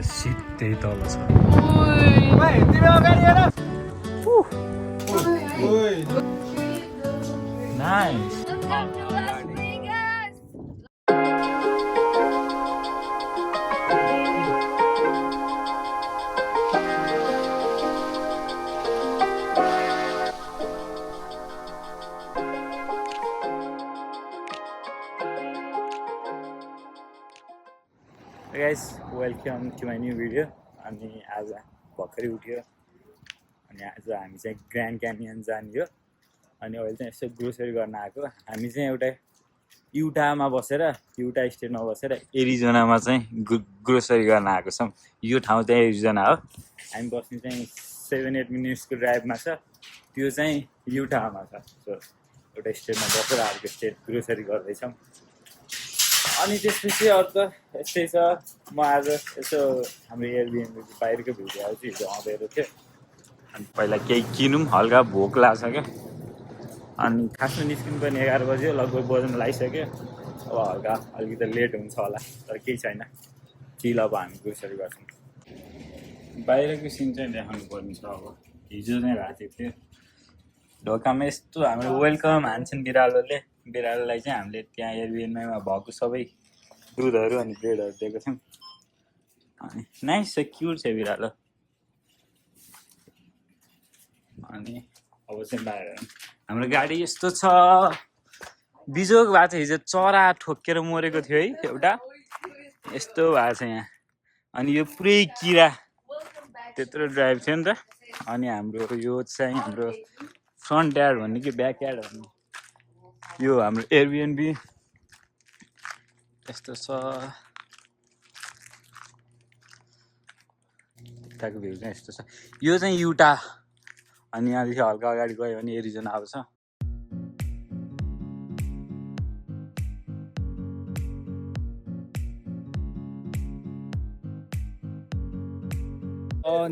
सिधै तल छ nice guys welcome to my new video अनि आज भर्खरै उठ्यो अनि आज हामी चाहिँ ग्रान्ड क्यानियन जाने हो अनि अहिले चाहिँ यसो ग्रोसरी गर्न आएको हामी चाहिँ एउटा युटामा बसेर युटा स्टेटमा बसेर एरिजोनामा चाहिँ ग्रोसरी गर्न आएको छौँ यो ठाउँ चाहिँ एरिजोना हो हामी बस्ने चाहिँ 7-8 मिनट्सको ड्राइभमा छ त्यो चाहिँ युटामा छ सो एउटा स्टेटमा बसेर अर्को स्टेट ग्रोसरी गर्दैछौँ अनि त्यसपछि अर्को यस्तै छ म आज यसो हाम्रो एयरबिएनबी बाहिरको भिडियो आउँछ हिजो आउँदैको थियो अनि पहिला केही किनौँ हल्का भोक लाग्छ क्या अनि खासमा निस्किनु पनि 11 बज्यो लगभग बज्न लागिसक्यो अब हल्का अलिकति लेट हुन्छ होला तर केही छैन चिल अब हामी ग्रोसरी गर्छौँ बाहिरको सिन चाहिँ देखाउनु पर्ने छ अब हिजो नै राखेको थियो ढोकामा यस्तो हाम्रो वेलकम हान्छन् बिरालोलाई चाहिँ हामीले त्यहाँ एयरबिएनबीमा भएको सबै दुधहरू अनि ब्रेडहरू दिएको थियौँ अनि नाइस छ क्युट छ बिरालो अनि अब चाहिँ बाहिर हाम्रो गाडी यस्तो छ बिजोग भएको छ हिजो चरा ठोकेर मरेको थियो है एउटा यस्तो भएको छ यहाँ अनि यो पुरै किरा त्यत्रो ड्राइभ थियो नि त अनि हाम्रो यो चाहिँ हाम्रो फ्रन्ट यार्ड भन्ने कि ब्याक यार्ड भन्ने यो हाम्रो एयरबिएनबी यस्तो छ यताको भ्यू चाहिँ यस्तो छ यो चाहिँ युटा अनि यहाँदेखि हल्का अगाडि गयो भने एरिजोना आउँछ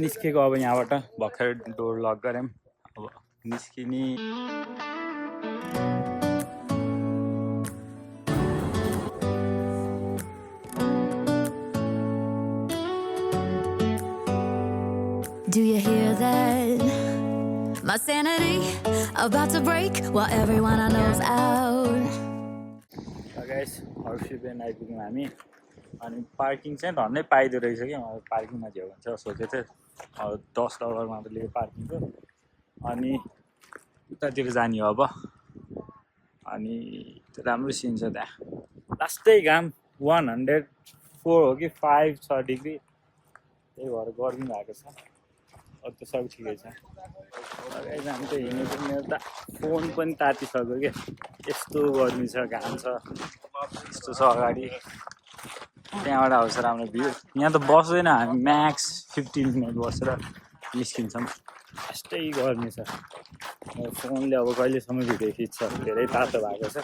निस्केको अब यहाँबाट भर्खर डोर लक गऱ्यौँ अब निस्किने Do you hear that? My sanity about to break while everyone I know's out. Guys हर्षिपेन आइपुग्यौँ हामी अनि पार्किङ चाहिँ धन्दै पाइदो रहेछ कि मलाई पार्किङमा झ्याउ हुन्छ सोचेको थिएँ $10 मात्र लियो पार्किङको अनि उतातिर जाने हो अब अनि राम्रो सिन छ त्यहाँ लास्टै घाम 104 हो कि 5 छ डिग्री त्यही भएर गर्मी भएको छ अरू त सब ठिकै छ गाइस हामी त हिँडेको मेरो त फोन पनि तातिसक्यो क्या यस्तो गर्मी छ घाम छ यस्तो छ अगाडि त्यहाँबाट आउँछ राम्रो भ्यू यहाँ त बस्दैन हामी म्याक्स 15 मिनट बसेर निस्किन्छौँ यस्तै गर्मी छ फोनले अब कहिलेसम्म भिडियो खिच्छ धेरै तातो भएको छ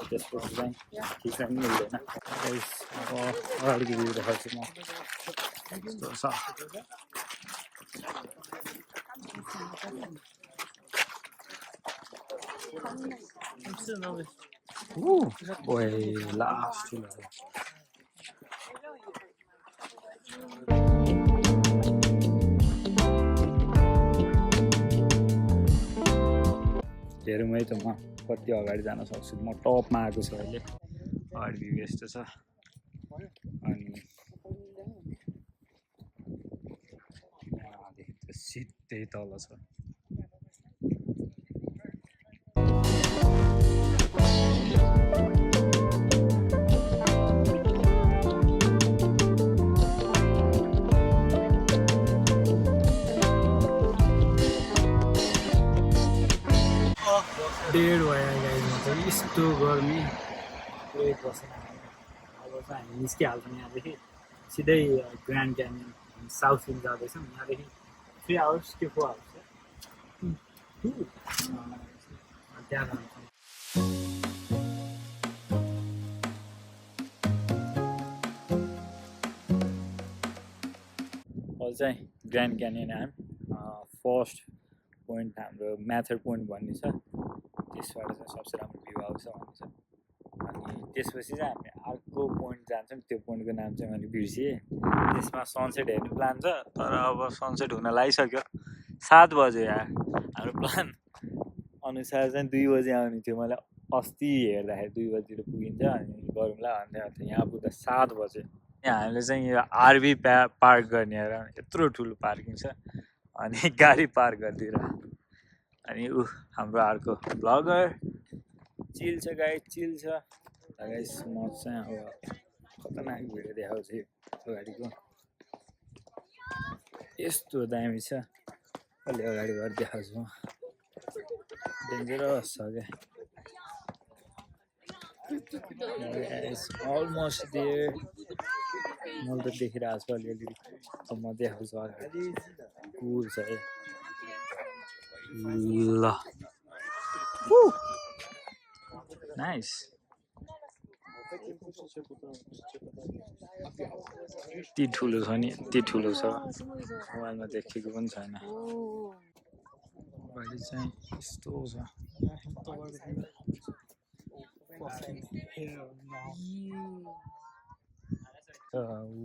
त्यसपछि चाहिँ खिच्न पनि मिल्दैन अगाडिको भ्यू देखाउँछु म यस्तो छ ओए लास्ट हेरौँ है त म कति अगाडि जान सक्छु म टपमा आएको छु अहिले अगाडि भ्यू यस्तो छ अनि यहाँदेखि सिधै तल छ डेढ भयो गाइजमा चाहिँ यस्तो गर्मी पुरै बसेर अब चाहिँ हामी निस्किहाल्छौँ यहाँदेखि सिधै ग्रान्ड क्यानियन साउथ फिल्ड जाँदैछौँ यहाँदेखि 3 आवर्स कि 4 आवर्स त्यहाँ जान्छौँ अहिले चाहिँ ग्रान्ड क्यानियन आयौँ फर्स्ट पोइन्ट हाम्रो म्याथर पोइन्ट भन्ने छ त्यसबाट चाहिँ सबसे राम्रो भ्यू आउँछ भन्छ अनि त्यसपछि चाहिँ हामी अर्को अर्को पोइन्ट जान्छौँ, त्यो पोइन्टको नाम चाहिँ मैले बिर्सिएँ। त्यसमा सनसेट हेर्ने प्लान छ, तर अब सनसेट हुन लागिसक्यो। 7 बज्यो यार। हाम्रो प्लान अनुसार चाहिँ 2 बजी आउने थियो। मैले अस्ति हेर्दाखेरि 2 बजीतिर पुगिन्छ अनि गरौँला भन्दै थियो। यहाँ पुग्दा 7 बज्यो। यहाँ हामीले चाहिँ यो आरभी पार्क गर्ने यत्रो ठुलो पार्किङ छ अनि गाडी पार्क गरिदिएर अनि हाम्रो अर्को ब्लगर चिल छ गाइस, चिल छ गाइस। म चाहिँ अब खतरनाक भिडियो देखाउँछु अगाडिको। यस्तो दामी छ, अलि अगाडि गएर देखाउँछु म। डेन्जरस छ क्या। Almost there. मैले त देखिरहेको छु अलिअलि, म देखाउँछु अगाडि। कुल छ है ल। नाइस। यति ठुलो छ नि, यति ठुलो छ, मोबाइलमा देखेको पनि छैन। अगाडि चाहिँ यस्तो छ।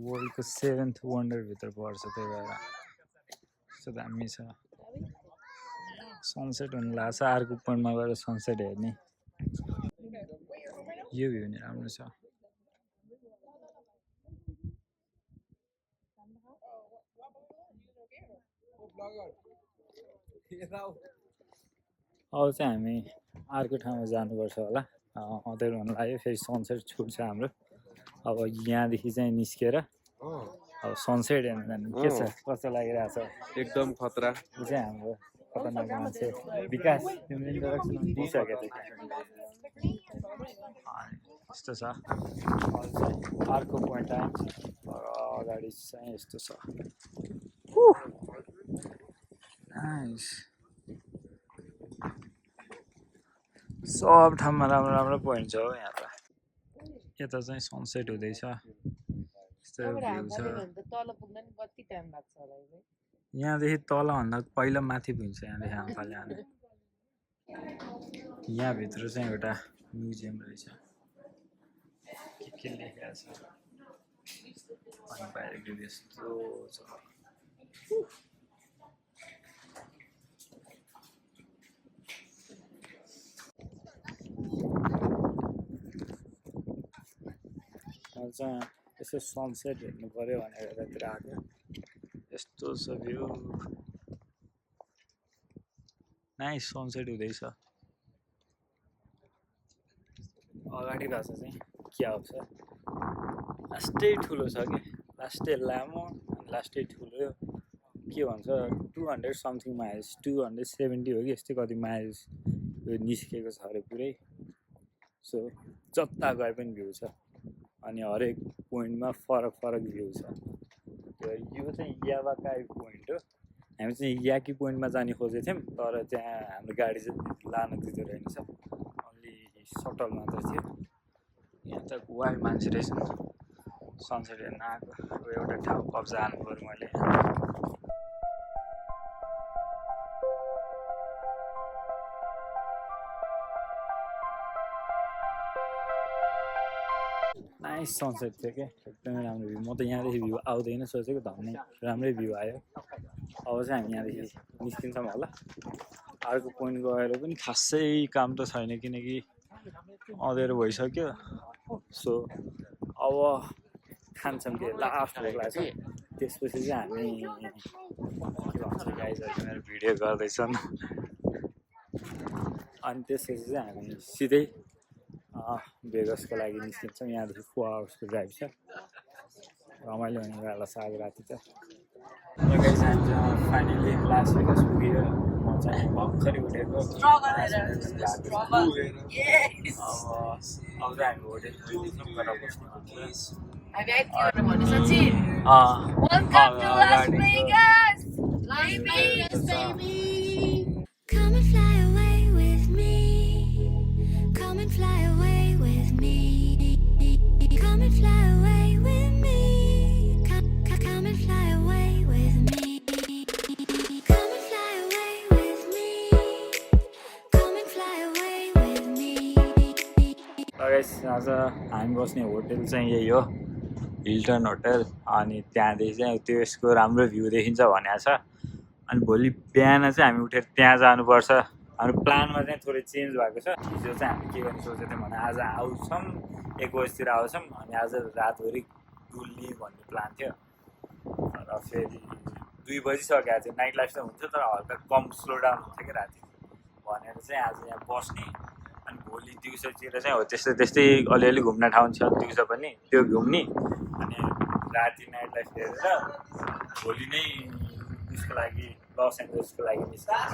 वर्ल्डको 7th वन्डरभित्र पर्छ, त्यही भएर यस्तो दामी छ। सनसेट हुनु लाग्छ, अर्को पोइन्टमा गएर सनसेट हेर्ने। यो भ्यू नि राम्रो छ। अब चाहिँ हामी अर्को ठाउँमा जानुपर्छ होला। अँध्यारो हुन लाग्यो, फेरि सनसेट छुट्छ हाम्रो। अब यहाँदेखि चाहिँ निस्केर अब सनसेट हेर्नु जानु। के छ, कस्तो लागिरहेको छ? एकदम खतरा। यो चाहिँ हाम्रो खतरनाक मान्छे विकास, तिमीले इन्ट्रोडक्सन दिइसकेको थियो। यस्तो छ। अर्को पोइन्ट आयो, अगाडि चाहिँ यस्तो छ। नाइस। सब ठाउँमा राम्रो राम्रो पोइन्ट छ हो यहाँ त। यता चाहिँ सनसेट हुँदैछ, यस्तो भ्यू छ। यहाँदेखि तलभन्दा पहिला माथि पुग्छ, यहाँदेखि आम्फाले हाल्ने। यहाँभित्र चाहिँ एउटा म्युजियम रहेछ, के लेखेको छ अनि बाहिरको यस्तो छ। चाहिँ यसो सनसेट हेर्नु पर्यो भनेर यतातिर आएको। यस्तो छ भ्यू। नाइस, सनसेट हुँदैछ। अगाडि भएको चाहिँ क्या आउँछ, लास्टै ठुलो छ कि, लास्टै लामो अनि लास्टै ठुलो। के भन्छ 200 समथिङ माइल्स, 270 हो कि यस्तै कति माइल्स यो निस्केको छ अरे पुरै। सो जता गए पनि भ्यू छ अनि हरेक पोइन्टमा फरक फरक भ्यू छ। यो चाहिँ यावाकाई पोइन्ट हो। हामी चाहिँ याकी पोइन्टमा जाने खोजेको थियौँ, तर त्यहाँ हाम्रो गाडी चाहिँ लान दिँदो रहेछ, अलि सटल मात्र थियो। यहाँ त वाइ मान्छे रहेछ सनसेट हेर्न आएको। अब एउटा ठाउँ कब्जा हाल्नु पऱ्यो मैले। नाइस सनसेट थियो क्या, एकदमै राम्रो भ्यू। म त यहाँदेखि भ्यू आउँदैन सोचेको, धन्नै राम्रै भ्यू आयो। अब चाहिँ हामी यहाँदेखि निस्किन्छौँ होला। अर्को पोइन्ट गएर पनि खासै काम त छैन किनकि अँध्यारो भइसक्यो। सो अब खान्छौँ के, लास्ट भोक लाग्छ। त्यसपछि चाहिँ हामी के भन्छ गाइजहरूले मेरो भिडियो गर्दैछन्। अनि त्यसपछि चाहिँ हामी सिधै भेगसको लागि निस्किन्छौँ। यहाँदेखि 4 आवर्सको ड्राइभ छ, रमाइलो हुनेवाला छ आज राति त। फाइनली लास भेगस पुग्यो। म चाहिँ भर्खरै उठेको। अब चाहिँ हामी होटेल गएर बस्नु। Come and fly away with me. Come and fly away with me. Come and fly away with me. Come and fly away with me. Come and fly away with me. Come and fly away with me. Guys आज हामी बस्ने hotel चाहिँ यही हो Hilton hotel अनि त्यहाँदेखि चाहिँ त्यो यसको राम्रो भ्यू देखिन्छ भनेको छ अनि भोलि बिहान चाहिँ हामी उठेर त्यहाँ जानुपर्छ हाम्रो प्लानमा चाहिँ थोरै चेन्ज भएको छ हिजो चाहिँ हामी के गर्ने सोचेको थियौँ भने आज आउँछौँ 1 बजीतिर आउँछौँ अनि आज रातभरि डुल्ने भन्ने प्लान थियो र फेरि 2 बजिसकेको थियो नाइट लाइफ त हुन्थ्यो तर हल्का कम स्लो डाउन हुन्थ्यो कि राति भनेर चाहिँ आज यहाँ बस्ने अनि भोलि दिउँसोतिर चाहिँ हो त्यस्तै त्यस्तै अलिअलि घुम्ने ठाउँ छ दिउँसो पनि त्यो घुम्ने अनि राति नाइट लाइफ हेरेर भोलि नै उसको लागि लस एन्जल्सको लागि निस्किन्छ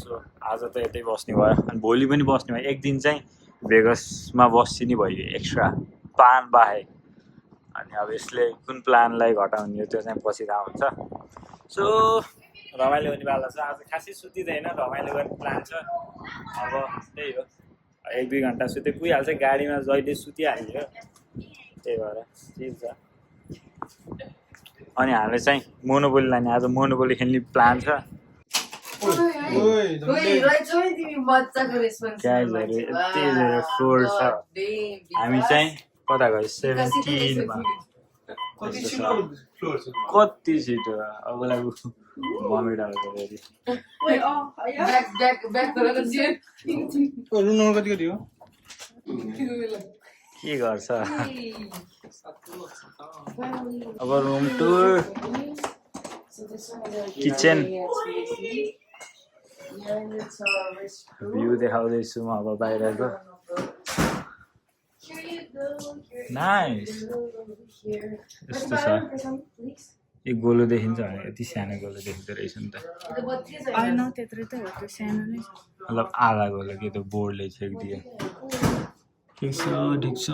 सो आज त यतै बस्ने भयो अनि भोलि पनि बस्ने भयो एक दिन चाहिँ भेगसमा बस्ने भयो एक्स्ट्रा प्लान बाहेक अनि अब यसले कुन प्लानलाई घटाउने हो त्यो चाहिँ पछि थाहा हुन्छ सो रमाइलो हुनेवाला छ आज खासै सुतिँदैन रमाइलो गर्ने प्लान छ अब त्यही हो 1-2 घन्टा सुते पुगिहाल्छ गाडीमा जहिले सुतिहाल्यो त्यही भएर ठिक छ अनि हामीले चाहिँ मोनोपोली लाने आज मोनोपोली खेल्ने प्लान छ फ्लोर छ हामी चाहिँ कता गयो 17मा कति छिटो अबलाई भमिट आउँछ फेरि के गर्छ अब रुम टुर किचन भ्यू देखाउँदैछु म अब बाहिरको नाइस यस्तो छ यो गोलो देखिन्छ भने यति सानो गोलो देखिँदो रहेछ नि त मतलब आधा गोलो के त बोर्डले छेकिदियो ठिक छ ठिक छ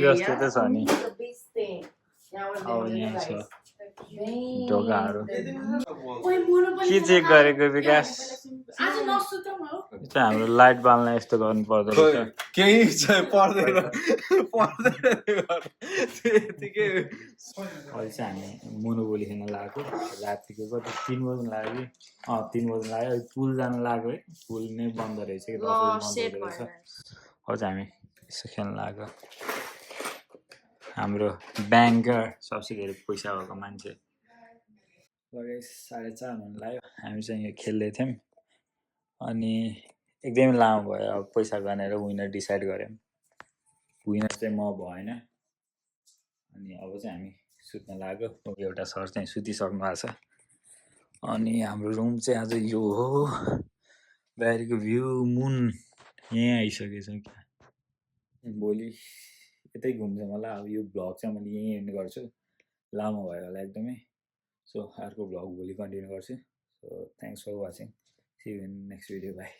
जस्तो त छ नि अब यहाँ छ ढोकाहरू के चेक गरेको विकास यो चाहिँ हाम्रो लाइट बाल्न यस्तो गर्नु पर्दो रहेछ केही पर्दैन त्यतिकै अहिले चाहिँ हामी मोनोपोली खेल्न लागेको रातिको कति 3 बज्नु लाग्यो 3 बज्नु लाग्यो पुल जानु लाग्यो है पुल नै बन्द रहेछ कि 10 बजी बन्द रहेछ अब चाहिँ हामी यसो खेल्न लाग्यो हाम्रो ब्याङ्कर सबसे धेरै पैसा भएको मान्छे लगाइ 4:30 हुन लाग्यो हामी चाहिँ यो खेल्दै थियौँ अनि एकदमै लामो भयो अब पैसा गनेर विनर डिसाइड गऱ्यौँ विनर चाहिँ म भएन अनि अब चाहिँ हामी सुत्न लाग्यो एउटा सर चाहिँ सुतिसक्नु भएको छ अनि हाम्रो रुम चाहिँ आज यो हो बाहिरको भ्यू मुन यहीँ आइसकेछ क्या भोलि यतै घुम्छ मलाई अब यो भ्लग चाहिँ मैले यहीँ एन्ड गर्छु लामो भयो होला एकदमै सो अर्को भ्लग भोलि कन्टिन्यू गर्छु so thanks for watching see you in next video by